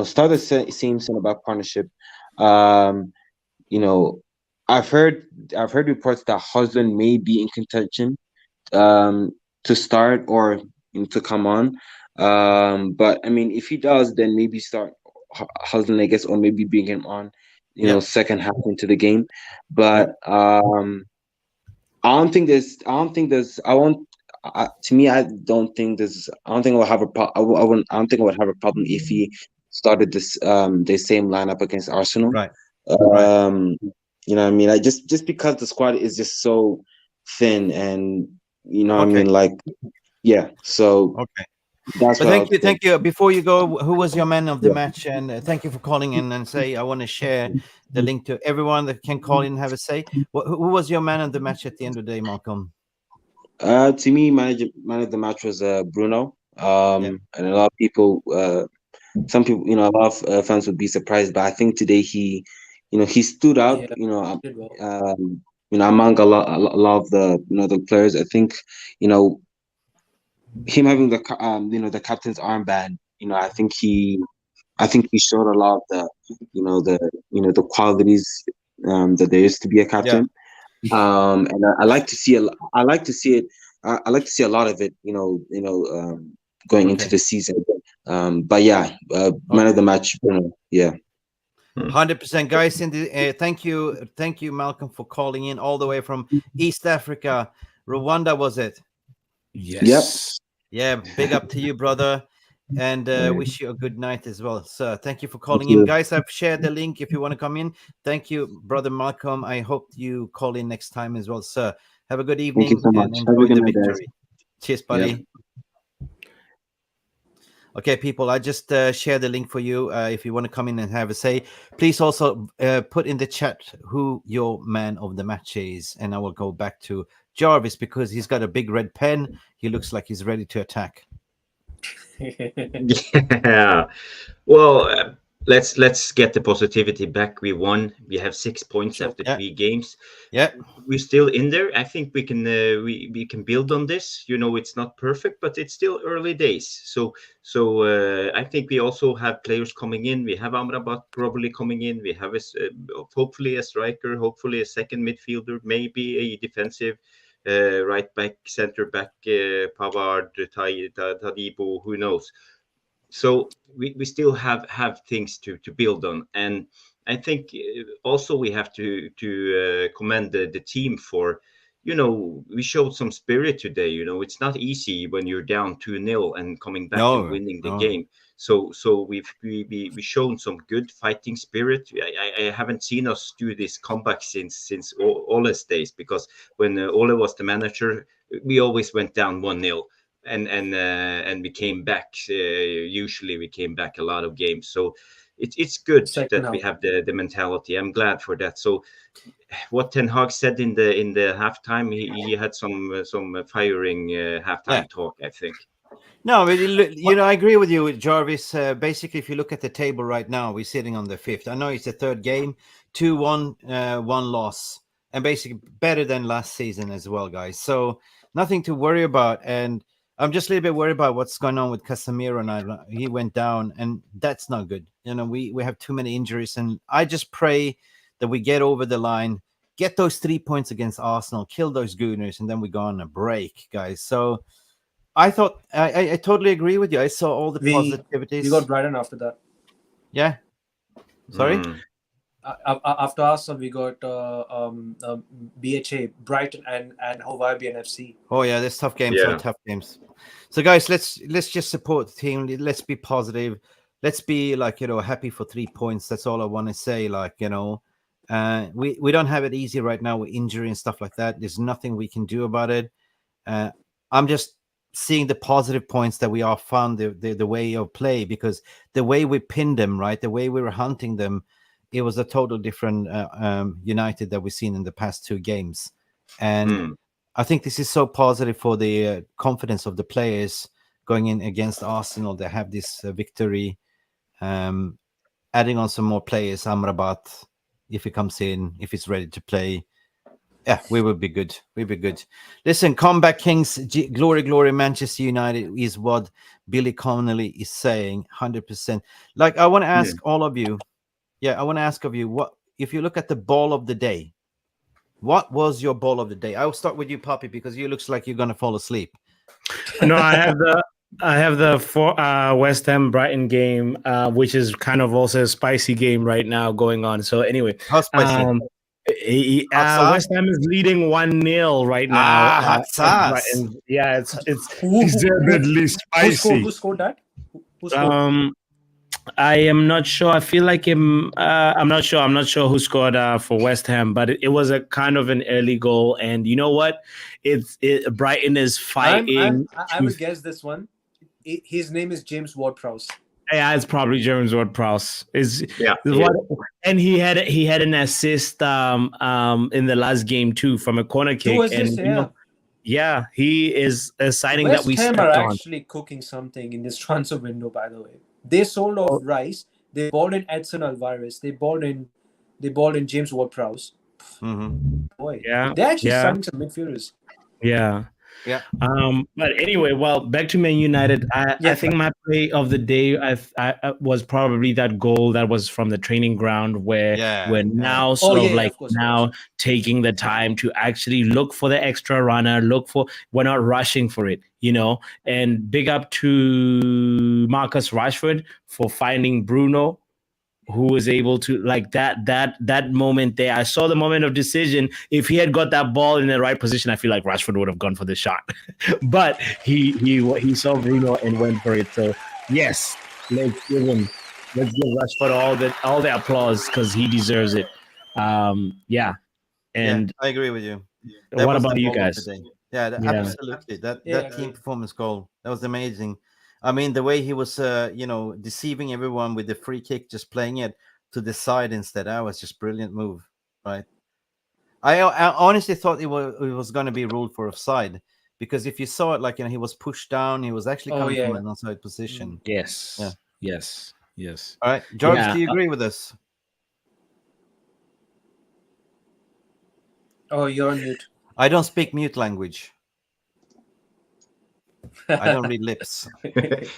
start the same center back partnership. I've heard reports that Haaland may be in contention to start or to come on. But I mean, if he does, then maybe start Haaland, I guess, or maybe bring him on second half into the game. But I don't think there's. I won't. To me, I don't think I would have a problem. I don't think I would have a problem if he started this the same lineup against Arsenal.
Right.
You know what I mean? Just because the squad is just so thin, and you know what I mean, like, yeah. So that's
but thank you. Before you go, who was your man of the match? And thank you for calling in and say I want to share the link to everyone that can call in and have a say. Who was your man of the match at the end of the day, Malcolm?
To me, man of the match was Bruno. And a lot of people, some people, a lot of fans would be surprised, but I think today he stood out. Among a lot of the players. I think him having the the captain's armband. I think he showed a lot of the qualities that there is to be a captain. And I like to see it. I like to see a lot of it. Going into the season. But yeah, man of the match. Yeah.
100%, guys. Thank you, Malcolm, for calling in all the way from East Africa, Rwanda, was it?
Yes.
Yeah, big up to you, brother, and wish you a good night as well, sir. Thank you for calling in, guys. I've shared the link if you want to come in. Thank you, brother Malcolm. I hope you call in next time as well, sir. Have a good evening and enjoy the victory. Cheers, buddy. Yeah. Okay, people, I just shared the link for you. If you want to come in and have a say, please also put in the chat who your man of the match is. And I will go back to Jarvis because he's got a big red pen. He looks like he's ready to attack.
Yeah. Well, let's get the positivity back. We won. We have 6 points after 3 games.
Yeah,
we're still in there. I think we can we can build on this. It's not perfect, but it's still early days. So I think we also have players coming in. We have Amrabat probably coming in. We have hopefully a striker, hopefully a second midfielder, maybe a defensive right back, center back, Pavard, Tadibo, who knows. So we still have things to build on, and I think also we have to commend the team for, we showed some spirit today. It's not easy when you're down 2-0 and coming back and winning the game. So we've shown some good fighting spirit. I haven't seen us do this comeback since Ole's days, because when Ole was the manager, we always went down 1-0. And we came back. Usually we came back a lot of games. So it's good that we have the mentality. I'm glad for that. So what Ten Hag said in the halftime, he had some firing halftime talk, I think.
No, but I agree with you, Jarvis. Basically, if you look at the table right now, we're sitting on the 5th. I know it's the 3rd game, 2-1, 1 loss, and basically better than last season as well, guys. So nothing to worry about. And I'm just a little bit worried about what's going on with Casemiro, and he went down, and that's not good. We have too many injuries, and I just pray that we get over the line, get those 3 points against Arsenal, kill those Gooners, and then we go on a break, guys. So I thought I totally agree with you. I saw all the positivities.
We got Brighton after that.
Yeah. Sorry.
After Arsenal, we got BHA, Brighton, and Hove and FC.
Oh yeah, there's tough games. Yeah. Tough games. So guys, let's just support the team. Let's be positive. Let's be happy for 3 points. That's all I want to say. We don't have it easy right now with injury and stuff like that. There's nothing we can do about it. I'm just seeing the positive points that we are found the way of play, because the way we pinned them, right, the way we were hunting them, it was a total different United that we've seen in the past 2 games. And I think this is so positive for the confidence of the players going in against Arsenal. They have this victory. Adding on some more players, Amrabat, if he comes in, if he's ready to play, yeah, we will be good. We'll be good. Listen, Comeback Kings, glory, glory, Manchester United is what Billy Connolly is saying, 100%. I want to ask all of you, I want to ask of you, what if you look at the ball of the day, what was your ball of the day? I'll start with you, Pappi, because you looks like you're going to fall asleep.
No, I have I have the West Ham Brighton game, which is kind of also a spicy game right now going on. So anyway,
How spicy? Hot
West Ham is leading 1-0 right now.
hot sauce.
Brighton. Yeah, it's
Who
deservedly spicy.
Who scored that? Who scored?
I am not sure. I feel like I'm not sure. I'm not sure who scored for West Ham, but it was a kind of an early goal. And you know what? Brighton is fighting.
I will guess this one. His name is James Ward-Prowse.
Yeah, it's probably James Ward-Prowse.
Yeah.
And he had an assist in the last game too from a corner kick. Yeah, he is a signing that we
West Ham are actually cooking something in this transfer window. By the way, they sold off Rice. They bought in Edson Alvarez. They bought in James Ward-Prowse. Boy,
yeah,
they actually signed some midfielders.
Yeah. But anyway, well, back to Man United. I think my play of the day I was probably that goal that was from the training ground where we're now now taking the time to actually look for the extra runner, we're not rushing for it, you know. And big up to Marcus Rashford for finding Bruno, who was able to like that moment there. I saw the moment of decision. If he had got that ball in the right position, I feel like Rashford would have gone for the shot. But he saw Bruno and went for it. So yes, let's give Rashford all the applause because he deserves it. And
I agree with you.
What about you guys?
Absolutely. That team performance goal, that was amazing. I mean, the way he was, deceiving everyone with the free kick, just playing it to the side instead. That was just brilliant move, right? I honestly thought it was going to be ruled for offside because if you saw it, like, he was pushed down, he was actually coming from an offside position.
Yes.
Yeah.
Yes.
All right, Jarvis, do you agree with us?
Oh, you're on mute.
I don't speak mute language. I don't read lips.
I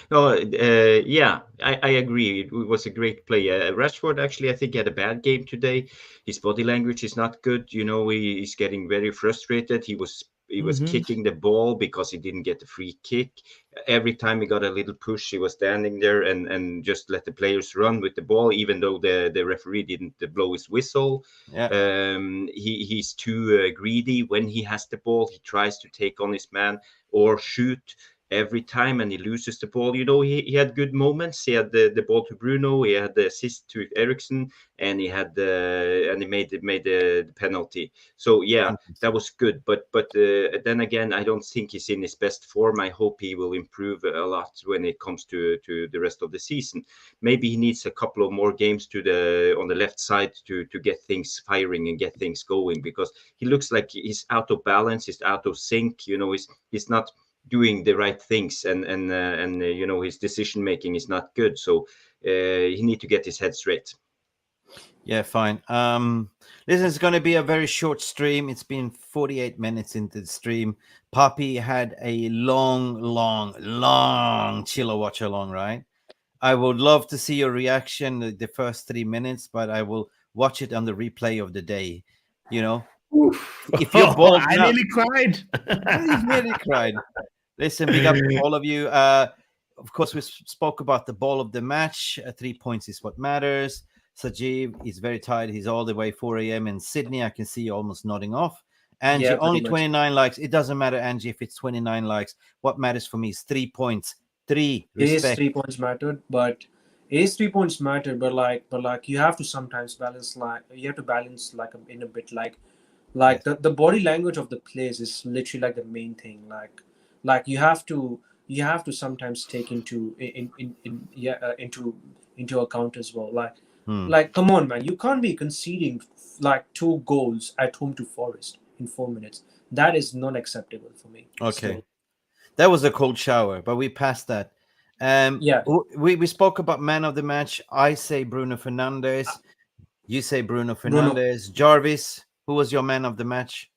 agree. It was a great play. Rashford actually, I think, had a bad game today. His body language is not good. You know, he's getting very frustrated. He was kicking the ball because he didn't get the free kick. Every time he got a little push, he was standing there and just let the players run with the ball, even though the referee didn't blow his whistle. He's too greedy. When he has the ball, he tries to take on his man or shoot every time, and he loses the ball. You know, he had good moments. He had the ball to Bruno, he had the assist to Eriksen, and he made the penalty. So that was good. But then again, I don't think he's in his best form. I hope he will improve a lot when it comes to the rest of the season. Maybe he needs a couple of more games on the left side to get things firing and get things going, because he looks like he's out of balance, he's out of sync. You know, he's not doing the right things, and his decision making is not good. So he need to get his head straight.
Yeah, fine. This is going to be a very short stream. It's been 48 minutes into the stream. Pappi had a long chiller watch along, right? I would love to see your reaction the first 3 minutes, but I will watch it on the replay of the day. You know, if you're bold,
I nearly cried.
You nearly cried. Listen, big up to all of you. Of course, we spoke about the ball of the match. 3 points is what matters. Sajeev is very tired. He's all the way 4 a.m. in Sydney. I can see you almost nodding off. Angie, only 29 likes. It doesn't matter, Angie, if it's 29 likes. What matters for me is 3 points. Respect.
It is 3 points mattered, but you have to sometimes balance, in a bit the body language of the players is literally like the main thing. Like you have to sometimes take into account as well. Like come on, man, you can't be conceding 2 goals at home to Forrest in 4 minutes. That is not acceptable for me.
Okay.
So,
that was a cold shower, but we passed that. We spoke about man of the match. I say Bruno Fernandes. You say Bruno Fernandes. Jarvis, who was your man of the match?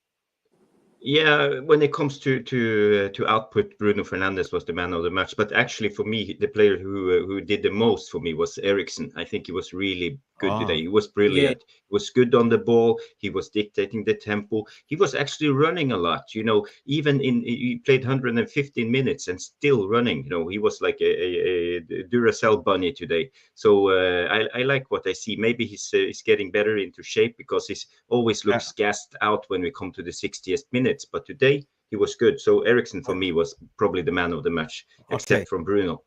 Yeah, when it comes to output, Bruno Fernandes was the man of the match. But actually, for me, the player who did the most for me was Eriksen. I think he was really good today. He was brilliant. He was good on the ball. He was dictating the tempo. He was actually running a lot. You know, even he played 115 minutes and still running. You know, he was like a Duracell bunny today. So I like what I see. Maybe he's getting better into shape because he always looks gassed out when we come to the 60th minutes. But today he was good. So Eriksen for me was probably the man of the match, except from Bruno.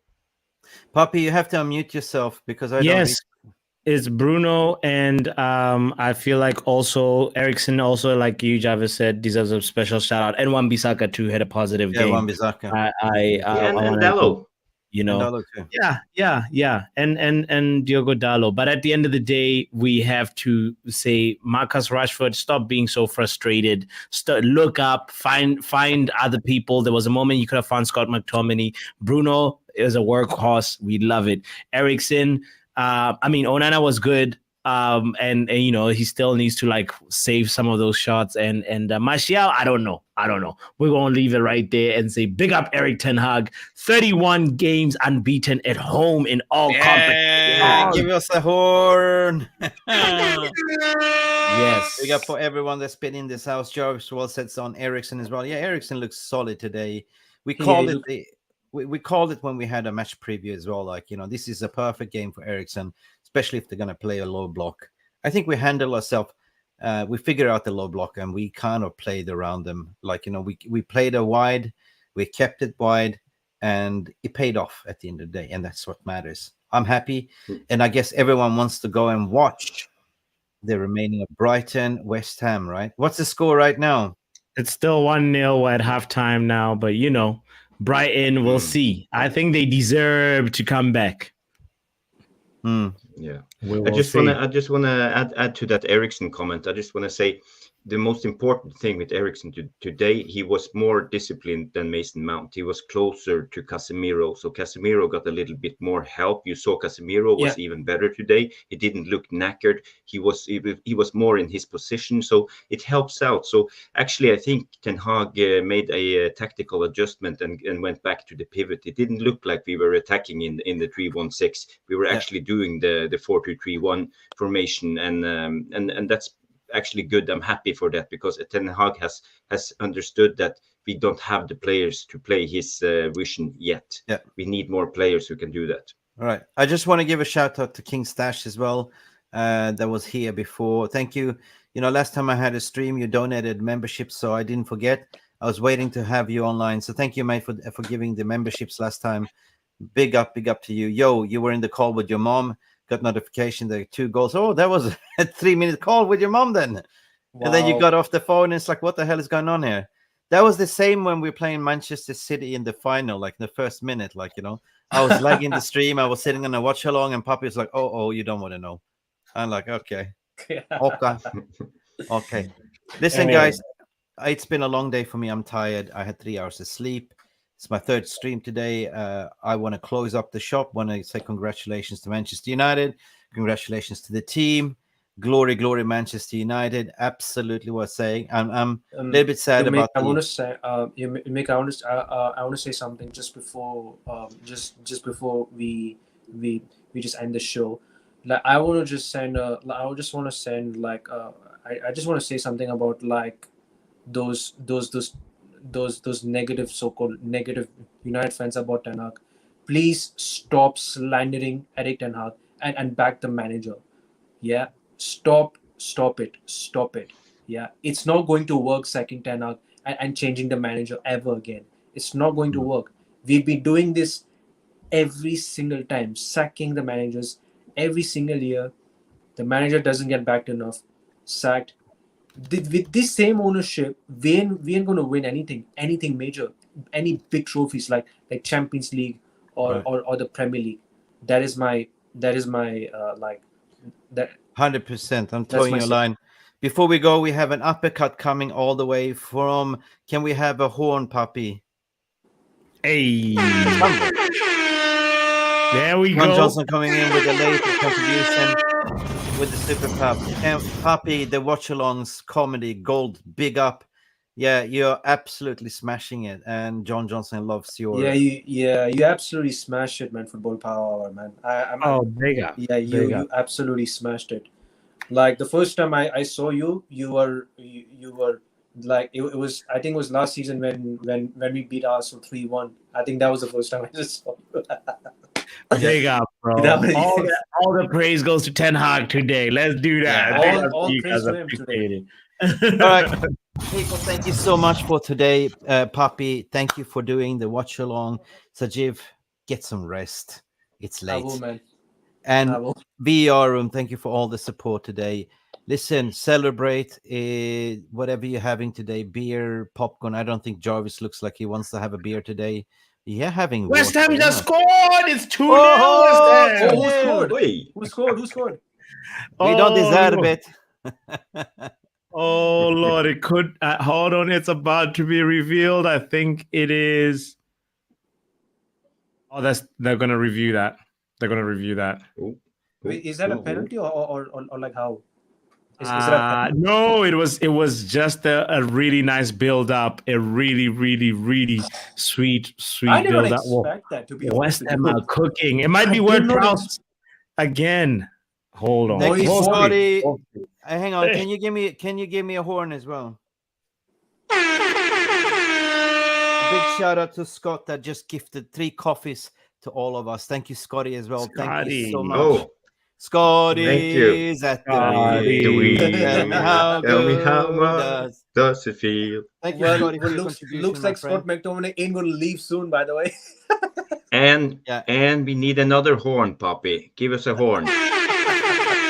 Pappi, you have to unmute yourself because I don't.
Yes, it's Bruno, and I feel like also Eriksen, also like you, Jarvis said, deserves a special shout out, and Wan-Bissaka too had a positive game.
Wan-Bissaka.
And Dalot.
You know,
and
Diogo Dalot. But at the end of the day, we have to say, Marcus Rashford, stop being so frustrated. Look up, find other people. There was a moment you could have found Scott McTominay. Bruno is a workhorse. We love it. Eriksen, I mean, Onana was good. And you know, he still needs to like save some of those shots. And Martial, I don't know. We're gonna leave it right there and say big up Erik ten Hag. 31 games unbeaten at home in all competitions.
Give us a horn.
Yes.
Big up for everyone that's been in this house. Jarvis 𝑕𝒂𝒊𝒔𝒉 on Eriksen as well. Yeah, Eriksen looks solid today. We called it we called it when we had a match preview as well. Like, you know, this is a perfect game for Eriksen, especially if they're going to play a low block. I think we handle ourselves. We figured out the low block and we kind of played around them. Like, you know, we played a wide, we kept it wide, and it paid off at the end of the day. And that's what matters. I'm happy. And I guess everyone wants to go and watch the remaining of Brighton, West Ham, right? What's the score right now?
It's still 1-0 at halftime now, but you know, Brighton, we'll see. I think they deserve to come back.
Yeah, I just want to add to that Eriksen comment. I just want to say the most important thing with Eriksen today, he was more disciplined than Mason Mount. He was closer to Casemiro. So Casemiro got a little bit more help. You saw Casemiro was even better today. He didn't look knackered. He was more in his position. So it helps out. So actually, I think Ten Hag made a tactical adjustment and went back to the pivot. It didn't look like we were attacking in the 3-1-6. We were actually doing the 4-2-3-1 formation. And that's actually good. I'm happy for that because Ten Hag has understood that we don't have the players to play his vision yet.
Yeah,
we need more players who can do that.
All right, I just want to give a shout out to King Stash as well. That was here before. Thank you. You know, last time I had a stream, you donated membership, so I didn't forget. I was waiting to have you online, so thank you, mate, for giving the memberships last time. Big up to you. Yo, you were in the call with your mom. Got notification, the 2 goals. Oh, that was a 3-minute call with your mom then. Wow. And then you got off the phone and it's like, what the hell is going on here? That was the same when we were playing Manchester City in the final, like in the first minute, like, you know, I was lagging the stream. I was sitting on a watch along and Pappi was like, oh, you don't want to know. I'm like, okay. Okay. Listen, guys, it's been a long day for me. I'm tired. I had 3 hours of sleep. It's my 3rd stream today. I want to close up the shop. Want to say congratulations to Manchester United. Congratulations to the team. Glory, glory, Manchester United. Absolutely worth saying. I'm a little bit sad about.
I want to say, Mick, I want to say something just before, just before we just end the show. Like, I want to just send. I just want to send like. I just want to say something about like those negative, so-called negative United fans about Ten Hag. Please stop slandering Erik ten Hag and back the manager. Yeah, stop it. Yeah, it's not going to work sacking Ten Hag and changing the manager ever again. It's not going to work. We've been doing this every single time, sacking the managers every single year. The manager doesn't get backed enough, sacked. With this same ownership, we ain't going to win anything major, any big trophies like Champions League or the Premier League. That is my like that.
100%. I'm towing your line. Before we go, we have an uppercut coming all the way from. Can we have a horn, Pappi?
Hey, there we go.
Johnson coming in with a late contribution. With the super pup. Pappi, the watch-alongs comedy gold, big up. Yeah, you're absolutely smashing it, and John Johnson loves your.
You absolutely smashed it, man. Football Power Hour, man.
Bigger.
You absolutely smashed it. Like the first time I saw you, you were like it was. I think it was last season when we beat Arsenal 3-1. I think that was the first time I just saw you.
Big up, bro. All the praise goes to Ten Hag today. Let's do that.
Yeah, all praise to him today.
All right, people, thank you so much for today. Pappi, thank you for doing the watch along. Sajiv, get some rest. It's late.
I will, man.
And
I will.
VR Room, thank you for all the support today. Listen, celebrate whatever you're having today. Beer, popcorn. I don't think Jarvis looks like he wants to have a beer today. Yeah, having
West
water,
Ham just
yeah.
scored. It's 2-0.
Who scored? Who scored?
We don't deserve it.
Oh Lord, it could. Hold on, it's about to be revealed. I think it is. Oh, they're gonna review that. They're gonna review that.
Wait, is that a penalty or like how? Is that a
no, it was just a really nice build up, a really sweet
I never
build up.
expect that to be
West Ham are cooking. It might be word Prowse again. Hold on.
Thank you,
Hold on.
Scotty. Hang on. Can you give me a horn as well? A big shout out to Scott that just gifted 3 coffees to all of us. Thank you, Scotty, as well. Thank you so much.
Oh,
Scotty
thank you.
is at the
Scotty.
Tell me how
much does it feel?
Thank you, Scotty, for your contribution,
looks
my
like
friend.
Scott McTominay ain't gonna leave soon, by the way.
And we need another horn, Pappi. Give us a horn.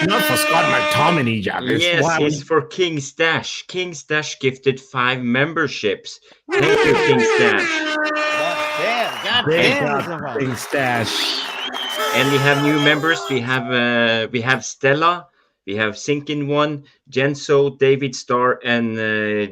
Not for Scott McTominay, Jarvis.
Yes, it's for King Stash. King Stash gifted 5 memberships. Thank you, King Stash.
God damn.
King Stash.
And we have new members. We have Stella, we have Sinkin One, Genso, David Starr, and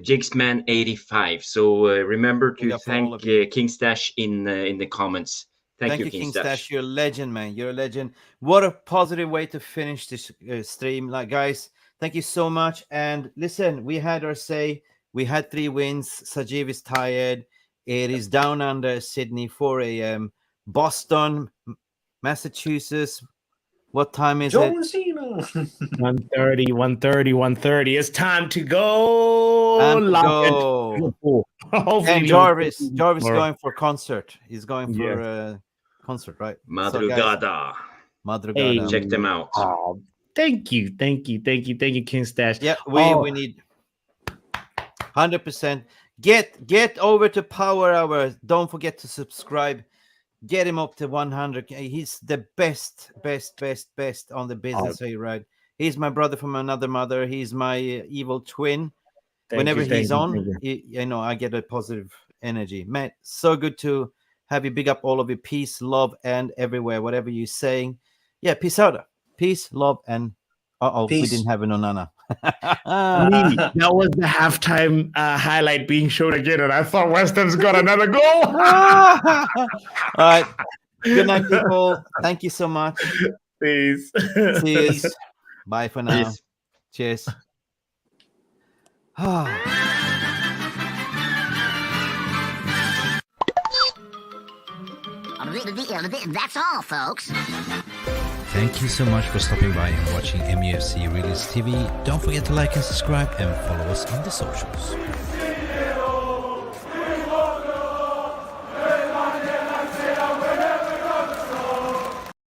Jigsman 85. So remember to thank King Stash in the comments. Thank you, King Stash.
You're a legend, man. You're a legend. What a positive way to finish this stream. Like, guys, thank you so much. And listen, we had our say. We had 3 wins. Sajiv is tired. It is down under Sydney, 4 a.m. Boston, Massachusetts. What time is it?
1:30. It's time to go.
And Jarvis going for concert. He's going for a concert, right?
Madrugada.
Madrugada.
Hey, check them out.
Oh, thank you, King Stash.
Yeah, we need 100%. Get over to Power Hour. Don't forget to subscribe. Get him up to 100. He's the best on the business here, right? He's my brother from another mother. He's my evil twin. Whenever he's on, I get a positive energy. Man, so good to have you. Big up all of you. Peace, love, and everywhere. Whatever you're saying. Yeah, peace out. Peace, love, and we didn't have an Onana.
That was the halftime highlight being shown again, and I thought West Ham's got another goal.
All right. Good night, people. Thank you so much.
Peace.
Cheers. Bye for now.
Peace.
Cheers.
That's all, folks.
Thank you so much for stopping by and watching MUFC Realist TV. Don't forget to like and subscribe and follow us on the socials.